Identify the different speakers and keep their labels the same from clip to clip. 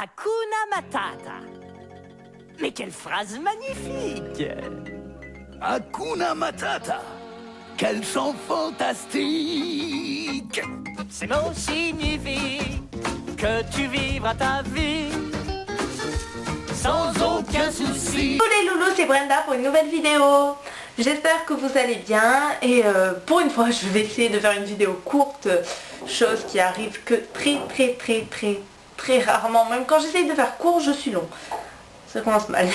Speaker 1: Hakuna Matata. Mais quelle phrase magnifique!
Speaker 2: Hakuna Matata. Quel chant fantastique!
Speaker 1: Ces mots signifient que tu vivras ta vie sans aucun souci.
Speaker 3: Salut les loulous, c'est Brenda pour une nouvelle vidéo. J'espère que vous allez bien et pour une fois je vais essayer de faire une vidéo courte, chose qui arrive que très rarement. Même quand j'essaye de faire court, je suis long. Ça commence mal.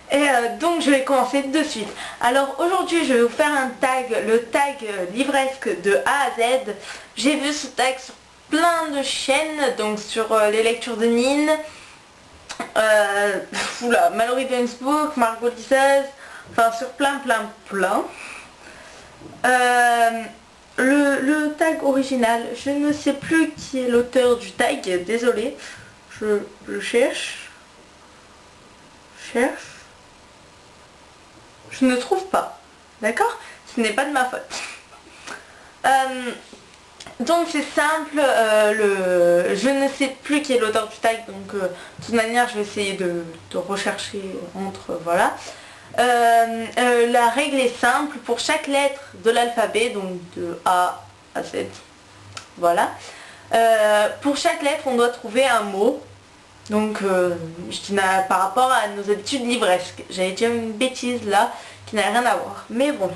Speaker 3: Et donc je vais commencer de suite. Alors aujourd'hui je vais vous faire un tag, le tag livresque de A à Z. J'ai vu ce tag sur plein de chaînes, donc sur les lectures de Nin, Mallory Book, Margot Lisaise, enfin sur plein. Le tag original, je ne sais plus qui est l'auteur du tag, désolé, je cherche. Je ne trouve pas, d'accord? Ce n'est pas de ma faute. Donc c'est simple, je ne sais plus qui est l'auteur du tag, donc de toute manière je vais essayer de rechercher entre, voilà. La règle est simple, pour chaque lettre de l'alphabet, donc de A à Z, voilà. Pour chaque lettre on doit trouver un mot. Donc je dis par rapport à nos habitudes livresques. J'allais dire une bêtise là qui n'a rien à voir. Mais bon.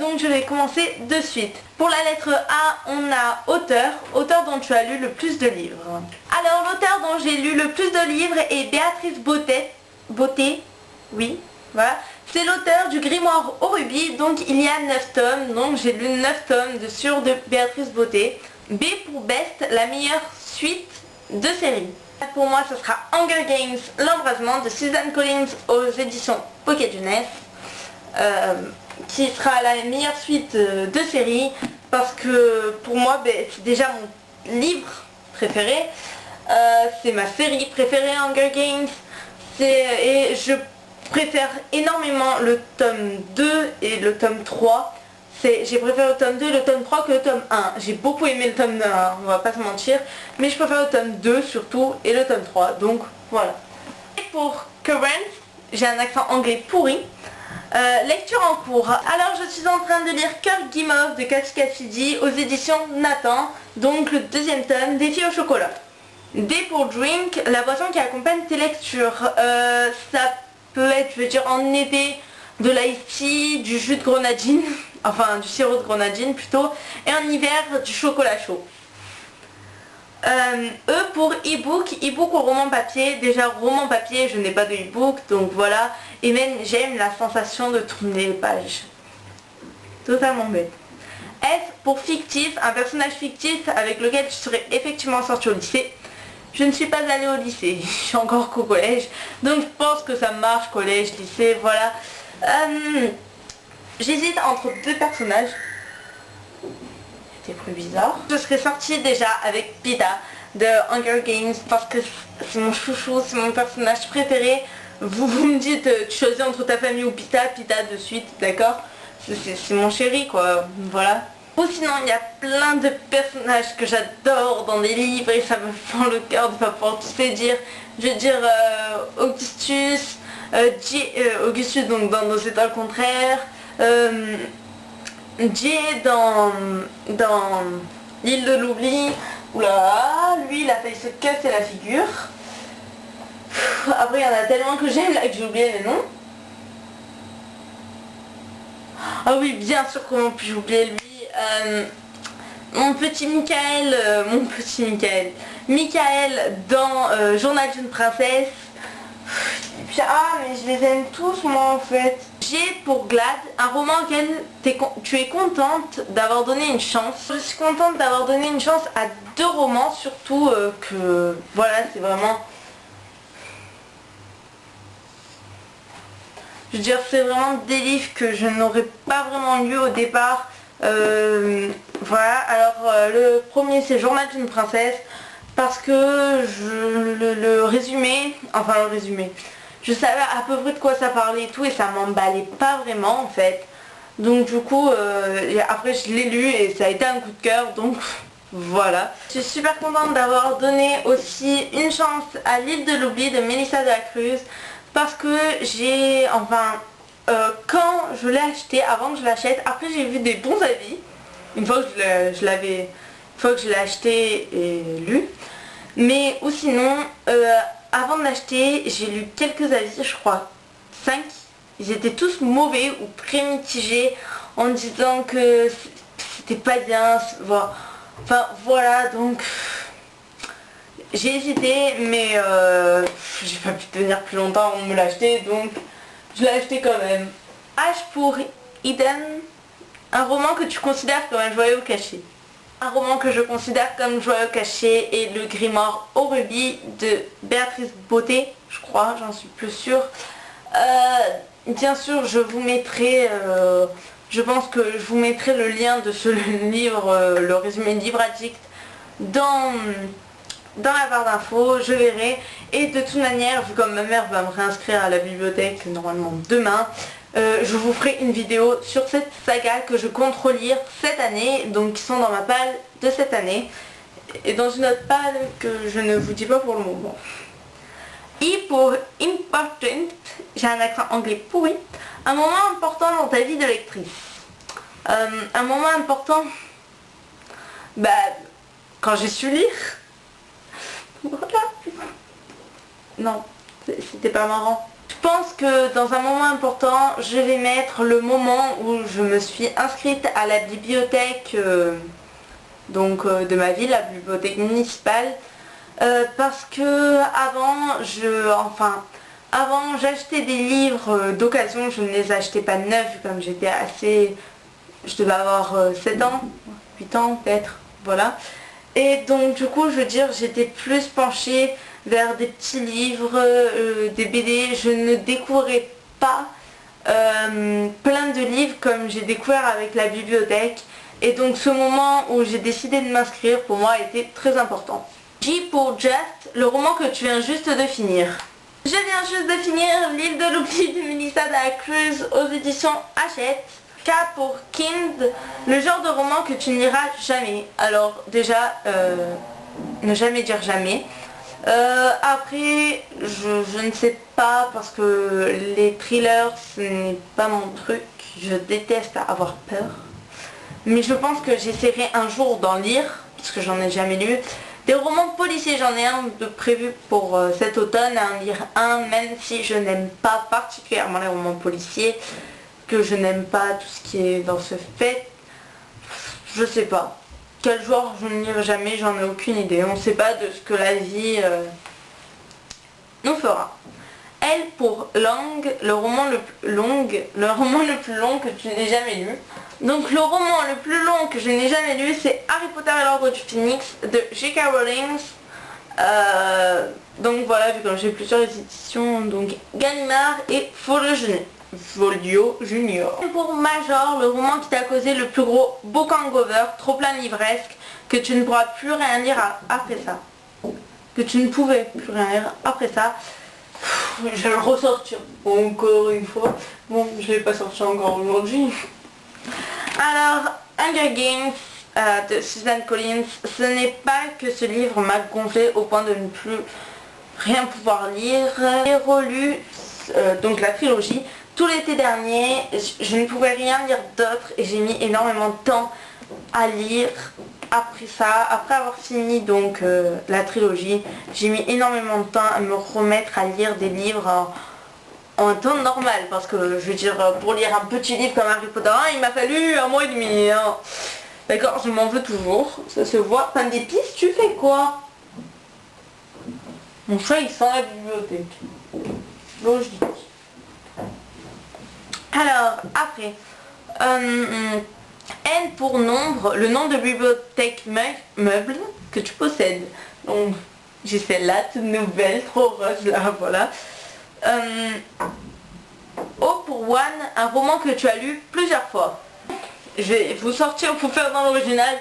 Speaker 3: Donc je vais commencer de suite. Pour la lettre A, on a auteur. Auteur dont tu as lu le plus de livres. Alors l'auteur dont j'ai lu le plus de livres est Béatrice Beauté. Oui, voilà. C'est l'auteur du Grimoire au rubis. Donc il y a 9 tomes. Donc j'ai lu 9 tomes de Béatrice Beauté. B pour Best, la meilleure suite de série. Pour moi ce sera Hunger Games, l'embrasement de Suzanne Collins aux éditions Pocket Jeunesse, qui sera la meilleure suite de série parce que pour moi c'est déjà mon livre préféré, c'est ma série préférée Hunger Games, et je préfère énormément le tome 2 et le tome 3. J'ai préféré le tome 2 et le tome 3 que le tome 1. J'ai beaucoup aimé le tome 1, on va pas se mentir. Mais je préfère le tome 2 surtout et le tome 3. Donc voilà. Et pour Current, j'ai un accent anglais pourri. Lecture en cours. Alors je suis en train de lire Cœur Guimauve de Cathy Cassidy aux éditions Nathan. Donc le deuxième tome, Défi au chocolat. D pour Drink, la boisson qui accompagne tes lectures. Ça peut être, je veux dire, en été, de l'ice tea, du jus de grenadine. Enfin du sirop de grenadine plutôt, et en hiver du chocolat chaud. E pour e-book, e-book au roman papier. Déjà roman papier, je n'ai pas de e-book, donc voilà, et même j'aime la sensation de tourner les pages. Totalement bête. F pour fictif, un personnage fictif avec lequel je serais effectivement sortie au lycée. Je ne suis pas allée au lycée, je suis encore qu'au collège, donc je pense que ça marche, collège, lycée, voilà. J'hésite entre deux personnages. C'était plus bizarre. Je serais sortie déjà avec Pita de Hunger Games parce que c'est mon chouchou, c'est mon personnage préféré. Vous me dites, tu choisis entre ta famille ou Pita de suite, d'accord? C'est mon chéri quoi, voilà. Ou sinon il y a plein de personnages que j'adore dans des livres et ça me fend le cœur de ne pas pouvoir tous les dire. Je veux dire Augustus, Augustus donc dans Nos étoiles contraires. Jay dans l'île de l'oubli. Oula, lui il a failli se casser la figure. Après il y en a tellement que j'aime là que j'ai oublié les noms. Ah oui, bien sûr, comment puis-je oublier lui, mon petit Michael, Michael dans Journal d'une princesse. Et puis, mais je les aime tous moi en fait. G pour Glad, un roman auquel tu es contente d'avoir donné une chance. Je suis contente d'avoir donné une chance à 2 romans, surtout que voilà, c'est vraiment... Je veux dire, c'est vraiment des livres que je n'aurais pas vraiment lu au départ. Voilà, alors le premier c'est Journal d'une princesse. Parce que le résumé, je savais à peu près de quoi ça parlait et tout et ça m'emballait pas vraiment en fait. Donc du coup, après je l'ai lu et ça a été un coup de cœur, donc Voilà. Je suis super contente d'avoir donné aussi une chance à l'île de l'oubli de Melissa de la Cruz parce que j'ai, quand je l'ai acheté, avant que je l'achète, après j'ai vu des bons avis, une fois que une fois que je l'ai acheté et lu, mais ou sinon, avant de l'acheter, j'ai lu quelques avis, je crois 5, ils étaient tous mauvais ou très mitigés en disant que c'était pas bien, voilà. Enfin voilà, donc j'ai hésité, mais j'ai pas pu tenir plus longtemps avant de me l'acheter, donc je l'ai acheté quand même. H pour Eden, un roman que tu considères comme un joyau caché. Un roman que je considère comme joyau caché est Le Grimoire au rubis de Béatrice Beauté, je crois, j'en suis plus sûre. Bien sûr, je vous mettrai, je pense que je vous mettrai le lien de ce livre, le résumé Livre Addict, dans la barre d'infos, je verrai. Et de toute manière, vu comme ma mère va me réinscrire à la bibliothèque normalement demain, je vous ferai une vidéo sur cette saga que je compte relire cette année, donc qui sont dans ma palle de cette année, et dans une autre palle que je ne vous dis pas pour le moment. I pour important, j'ai un accent anglais pourri, un moment important dans ta vie de lectrice. Un moment important, bah, quand j'ai su lire. Voilà. Non, c'était pas marrant. Je pense que dans un moment important, je vais mettre le moment où je me suis inscrite à la bibliothèque de ma ville, la bibliothèque municipale. Parce que avant j'achetais des livres d'occasion, je ne les achetais pas neufs comme j'étais assez, je devais avoir 7 ans, 8 ans peut-être, voilà. Et donc du coup je veux dire j'étais plus penchée vers des petits livres, des BD, je ne découvrais pas plein de livres comme j'ai découvert avec la bibliothèque. Et donc ce moment où j'ai décidé de m'inscrire pour moi était très important. J pour Just, le roman que tu viens juste de finir. Je viens juste de finir L'île de l'oubli de Melissa de la Cruz aux éditions Hachette. K pour Kind, le genre de roman que tu ne liras jamais. Alors déjà, ne jamais dire jamais. Après, je ne sais pas parce que les thrillers ce n'est pas mon truc. Je déteste avoir peur. Mais je pense que j'essaierai un jour d'en lire, parce que j'en ai jamais lu. Des romans policiers, j'en ai un de prévu pour cet automne, à en lire un, même si je n'aime pas particulièrement les romans policiers, que je n'aime pas tout ce qui est dans ce fait. Je sais pas. Quel genre je ne lirai jamais, j'en ai aucune idée. On ne sait pas de ce que la vie nous fera. L pour Langue, le roman le plus long que tu n'aies jamais lu. Donc le roman le plus long que je n'ai jamais lu, c'est Harry Potter et l'Ordre du Phénix de J.K. Rowling. Donc voilà, vu que j'ai plusieurs éditions, donc Gallimard et Folio Junior. Pour Major, le roman qui t'a causé le plus gros book hangover, trop plein livresque, que tu ne pourras plus rien lire après ça. Que tu ne pouvais plus rien lire après ça. Je vais le ressortir encore une fois. Bon, je vais pas sortir encore aujourd'hui. Alors, Hunger Games de Suzanne Collins, ce n'est pas que ce livre m'a gonflé au point de ne plus rien pouvoir lire. J'ai relu donc la trilogie tout l'été dernier, je ne pouvais rien lire d'autre et j'ai mis énormément de temps à lire. Après ça, après avoir fini donc la trilogie, j'ai mis énormément de temps à me remettre à lire des livres en temps normal, parce que je veux dire, pour lire un petit livre comme Harry Potter, il m'a fallu 1 mois et demi. Hein. D'accord, je m'en veux toujours, ça se voit. Pain d'épices, tu fais quoi? Mon chat il sent la bibliothèque. Logique. Alors, après, N pour nombre, le nom de bibliothèque meuble que tu possèdes. Donc, j'ai celle-là, toute nouvelle, trop rose là, voilà. O pour One, un roman que tu as lu plusieurs fois. Je vais vous sortir pour faire dans l'original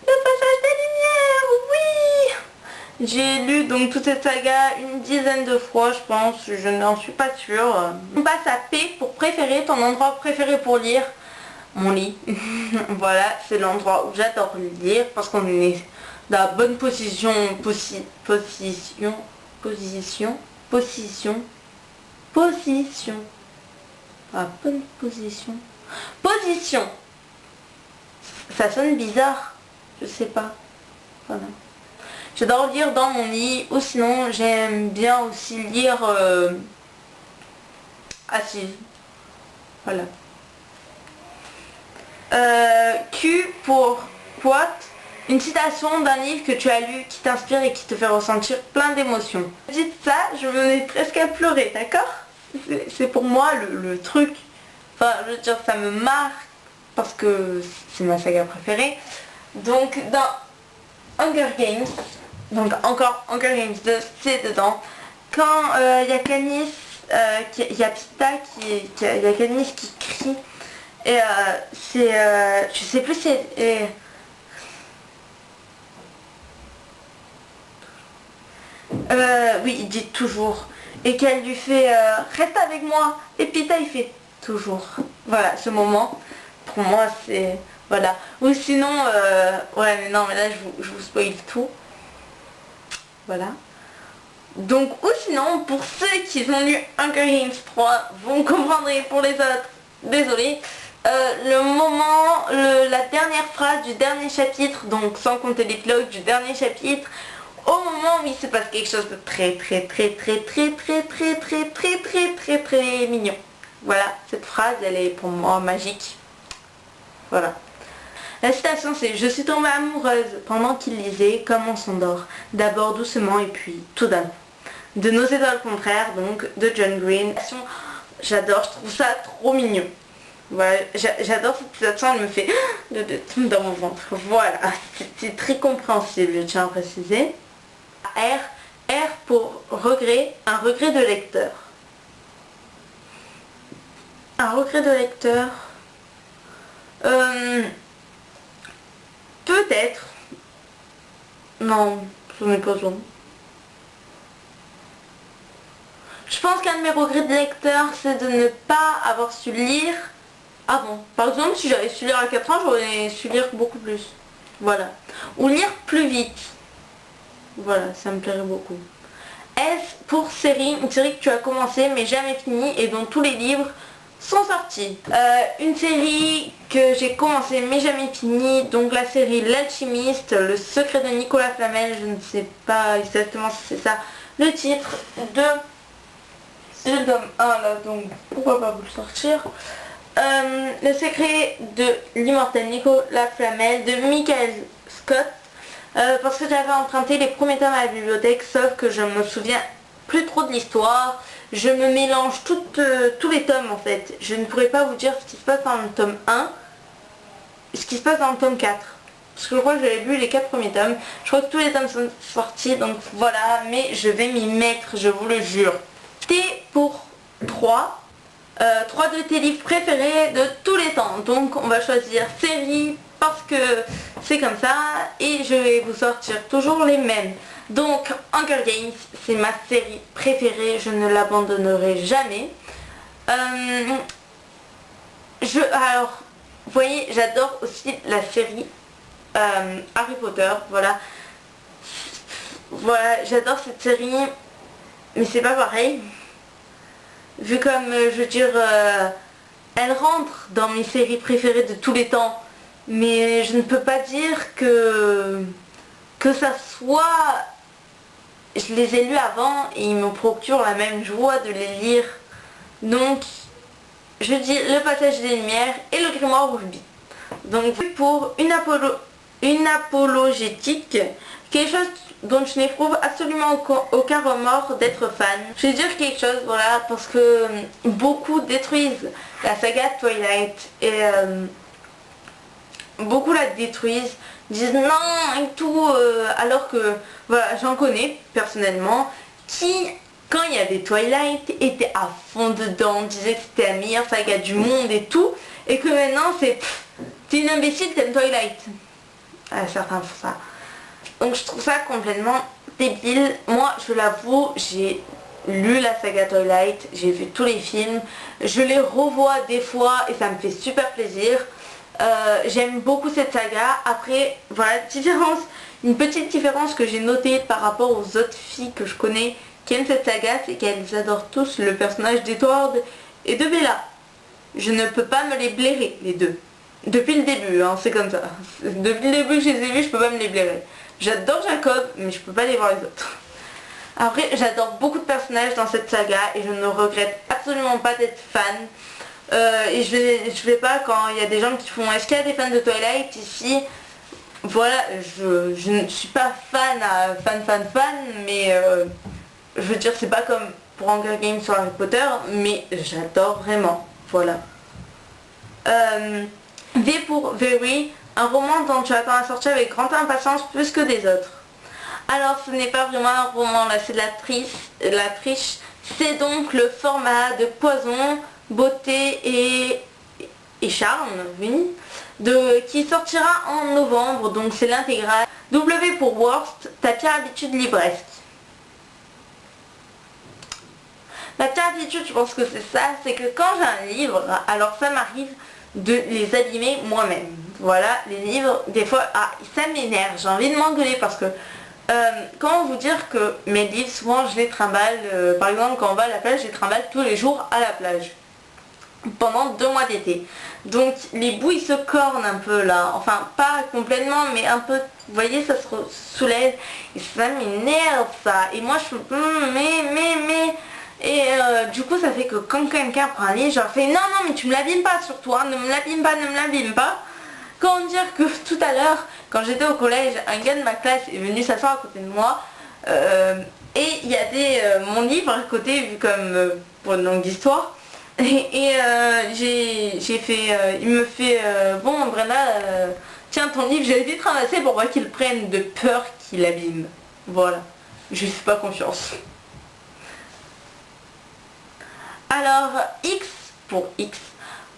Speaker 3: Le Passage des Lumières, oui. J'ai lu donc toute cette saga une dizaine de fois, je pense, je n'en suis pas sûre. On passe à P pour préférer, ton endroit préféré pour lire. Mon lit. Voilà, c'est l'endroit où j'adore lire parce qu'on est la bonne position, position, la bonne position. Ça sonne bizarre, je sais pas. Voilà. J'adore lire dans mon lit, ou sinon j'aime bien aussi lire assise. Voilà. Q pour what? Une citation d'un livre que tu as lu qui t'inspire et qui te fait ressentir plein d'émotions. Dites ça, je me mets presque à pleurer, d'accord? C'est pour moi le truc. Enfin, je veux dire, ça me marque parce que c'est ma saga préférée. Donc, dans Hunger Games, donc encore Hunger Games 2, c'est dedans. Quand il y a Katniss, il y a Pita il y a Katniss qui crie. Et c'est, je sais plus, c'est... oui, il dit toujours. Et qu'elle lui fait reste avec moi. Et Pita il fait toujours. Voilà, ce moment, pour moi c'est... Voilà. Ou sinon, ouais mais non mais là je vous spoil tout. Voilà. Donc, ou sinon, pour ceux qui ont lu Hunger Games 3, vous comprendrez, pour les autres, désolé. Le moment, la dernière phrase du dernier chapitre, donc sans compter l'épilogue du dernier chapitre, au moment où il se passe quelque chose de très mignon. Voilà, cette phrase, elle est pour moi magique. Voilà. La citation c'est: je suis tombée amoureuse pendant qu'il lisait comme on s'endort, d'abord doucement et puis tout d'un coup. De nos étoiles contraires, donc de John Green. J'adore, je trouve ça trop mignon. Voilà, j'adore cette citation, elle me fait de dans mon ventre. Voilà, c'est très compréhensible, je tiens à préciser. R pour regret, un regret de lecteur. Un regret de lecteur. Peut-être. Non, ce n'est pas ça. Je pense qu'un de mes regrets de lecteur, c'est de ne pas avoir su lire avant. Par exemple, si j'avais su lire à 4 ans, j'aurais su lire beaucoup plus. Voilà. Ou lire plus vite. Voilà, ça me plairait beaucoup. S pour série, une série que tu as commencé mais jamais fini et dont tous les livres sont sortis. Une série que j'ai commencé mais jamais fini, donc la série L'Alchimiste, le secret de Nicolas Flamel, je ne sais pas exactement si c'est ça le titre de... C'est le tome 1 là, donc pourquoi pas vous le sortir. Le secret de l'immortel Nicolas Flamel de Michael Scott, parce que j'avais emprunté les premiers tomes à la bibliothèque, sauf que je me souviens plus trop de l'histoire. Je me mélange tous les tomes en fait. Je ne pourrais pas vous dire ce qui se passe dans le tome 1, ce qui se passe dans le tome 4. Parce que je crois que j'avais lu les 4 premiers tomes. Je crois que tous les tomes sont sortis, donc voilà. Mais je vais m'y mettre, je vous le jure. T pour 3. 3 de tes livres préférés de tous les temps. Donc on va choisir série parce que c'est comme ça. Et je vais vous sortir toujours les mêmes. Donc Hunger Games, c'est ma série préférée, je ne l'abandonnerai jamais. Alors, vous voyez, j'adore aussi la série Harry Potter, voilà. Voilà, j'adore cette série, mais c'est pas pareil. Vu comme, je veux dire, elle rentre dans mes séries préférées de tous les temps. Mais je ne peux pas dire que ça soit... Je les ai lus avant et ils me procurent la même joie de les lire. Donc, je dis Le Passage des Lumières et Le Grimoire Rugby. Donc, pour une apologétique, quelque chose dont je n'éprouve absolument aucun remords d'être fan. Je vais dire quelque chose, voilà, parce que beaucoup détruisent la saga Twilight et beaucoup la détruisent, disent non et tout, alors que voilà, j'en connais personnellement qui, quand il y avait Twilight, était à fond dedans, disait que c'était la meilleure saga du monde et tout, et que maintenant c'est t'es une imbécile, t'aimes Twilight. Certains font ça. Donc je trouve ça complètement débile. Moi, je l'avoue, j'ai lu la saga Twilight, j'ai vu tous les films, je les revois des fois et ça me fait super plaisir. J'aime beaucoup cette saga. Après, voilà, différence Une petite différence que j'ai notée par rapport aux autres filles que je connais qui aiment cette saga, c'est qu'elles adorent tous le personnage d'Edward et de Bella. Je ne peux pas me les blairer, les deux. Depuis le début, hein, c'est comme ça. Depuis le début que je les ai vus, je peux pas me les blairer. J'adore Jacob, mais je peux pas les voir les autres. Après, j'adore beaucoup de personnages dans cette saga et je ne regrette absolument pas d'être fan. Et je vais pas quand il y a des gens qui font est-ce qu'il y a des fans de Twilight ici? Voilà, je ne suis pas fan, mais je veux dire c'est pas comme pour Hunger Games sur Harry Potter, mais j'adore vraiment, voilà. V pour Very, un roman dont tu attends la sortie avec grande impatience plus que des autres. Alors ce n'est pas vraiment un roman là, c'est de la triche, c'est donc le format de Poison, Beauté et Charme, oui, qui sortira en novembre, donc c'est l'intégrale. W pour Worst, ta pire habitude livresque. La pire habitude, je pense que c'est ça, c'est que quand j'ai un livre, alors ça m'arrive de les abîmer moi-même. Voilà, les livres, des fois, ça m'énerve, j'ai envie de m'engueuler parce que comment vous dire que mes livres, souvent je les trimballe, par exemple quand on va à la plage, je les trimballe tous les jours à la plage. Pendant 2 mois d'été. Donc les bouts ils se cornent un peu là, enfin pas complètement mais un peu, vous voyez ça se soulève et ça m'énerve ça. Et moi je fais et du coup ça fait que quand quelqu'un prend un livre, je leur fais non mais tu me l'abîmes pas surtout, hein, ne me l'abîme pas. Comment dire que tout à l'heure, quand j'étais au collège, un gars de ma classe est venu s'asseoir à côté de moi et il y a mon livre à côté vu comme pour une langue d'histoire. Et il me fait bon Brenda, tiens ton livre, j'ai vite ramassé pour pas qu'il le prenne de peur qu'il l'abîme. Voilà, je lui fais pas confiance. Alors X pour X,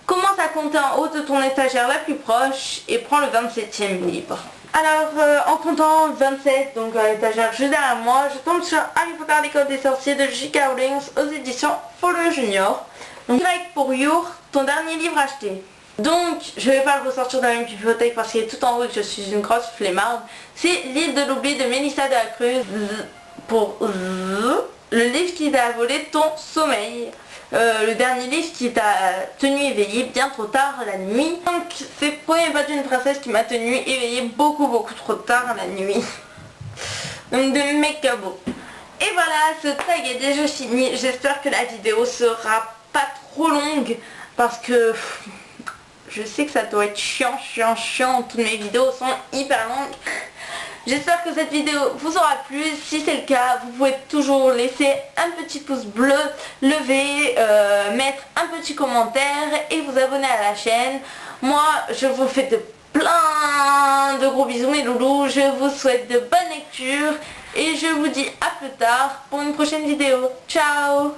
Speaker 3: commence à compter en haut de ton étagère la plus proche et prends le 27e livre. Alors en comptant 27, donc à l'étagère juste derrière moi, je tombe sur Harry Potter l'école des sorciers de J.K. Rowling aux éditions Folio Junior. Donc Y pour Your, ton dernier livre acheté. Donc je vais pas le ressortir dans la même bibliothèque parce qu'il est tout en haut et que je suis une grosse flemmarde. C'est L'île de l'oubli de Mélissa de la Cruz pour le livre qui t'a volé ton sommeil. Le dernier livre qui t'a tenu éveillé bien trop tard la nuit. Donc c'est Premier pas d'une princesse qui m'a tenu éveillé beaucoup trop tard la nuit. Donc de Mekabo. Et voilà, ce tag est déjà fini. J'espère que la vidéo sera pas trop longue parce que je sais que ça doit être chiant. Toutes mes vidéos sont hyper longues. J'espère que cette vidéo vous aura plu. Si c'est le cas, vous pouvez toujours laisser un petit pouce bleu levé, mettre un petit commentaire et vous abonner à la chaîne. Moi, je vous fais plein de gros bisous mes loulous. Je vous souhaite de bonnes lectures et je vous dis à plus tard pour une prochaine vidéo. Ciao!